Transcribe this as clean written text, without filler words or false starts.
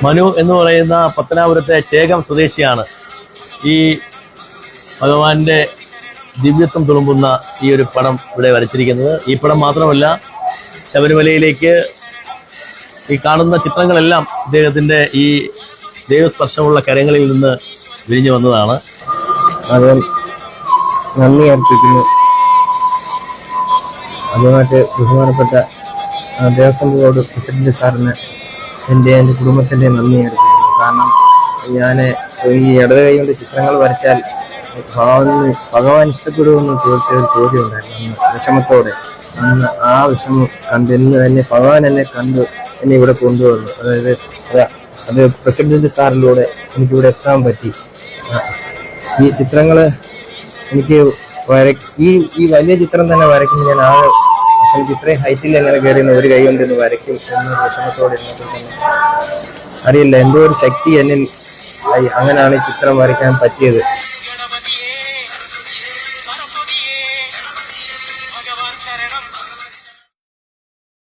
മനു എന്ന് പറയുന്ന പത്തനാപുരത്തെ ചേകം സ്വദേശിയാണ് ഈ ഭഗവാന്റെ ദിവ്യത്വം തുളുമ്പുന്ന ഈ ഒരു പടം ഇവിടെ വരച്ചിരിക്കുന്നത്. ഈ പടം മാത്രമല്ല, ശബരിമലയിലേക്ക് ഈ കാണുന്ന ചിത്രങ്ങളെല്ലാം ഇദ്ദേഹത്തിന്റെ ഈ ദൈവസ്പർശമുള്ള കരങ്ങളിൽ നിന്ന് വിരിഞ്ഞു വന്നതാണ്. അത് നന്ദി അർപ്പിക്കുന്നു. അതുമായിട്ട് ബഹുമാനപ്പെട്ട ദേവസ്വം ബോർഡ് പ്രസിഡന്റ് സാറിന് എൻ്റെ കുടുംബത്തിൻ്റെ നന്ദി അർപ്പിക്കുന്നു. കാരണം ഞാൻ ഈ ഇടത് കൈ കൊണ്ട് ചിത്രങ്ങൾ വരച്ചാൽ ഭഗവാൻ ഇഷ്ടപ്പെടുമെന്ന് ചോദിച്ചൊരു ചോദ്യം ഉണ്ടായിരുന്നു അന്ന് വിഷമത്തോടെ. അന്ന് ആ വിഷമം കണ്ട് ഇന്ന് തന്നെ ഭഗവാൻ എന്നെ കണ്ട് എന്നെ ഇവിടെ കൊണ്ടുവന്നു. അതായത് അത് പ്രസിഡന്റ് സാറിലൂടെ എനിക്കിവിടെ എത്താൻ പറ്റി. ഈ ചിത്രങ്ങള് എനിക്ക് ഈ വലിയ ചിത്രം തന്നെ വരയ്ക്കുമ്പോൾ ഞാൻ ആകെ വിഷമിക്കും. ഇത്രയും ഹൈറ്റിൽ എങ്ങനെ കയറിയുന്ന ഒരു കൈ കൊണ്ട് വരയ്ക്കും എന്ന വിഷമത്തോടെ അറിയില്ല, എന്തോ ഒരു ശക്തി എന്നിൽ അങ്ങനെയാണ് ഈ ചിത്രം വരയ്ക്കാൻ പറ്റിയത്. ഭഗവാൻ ശരണം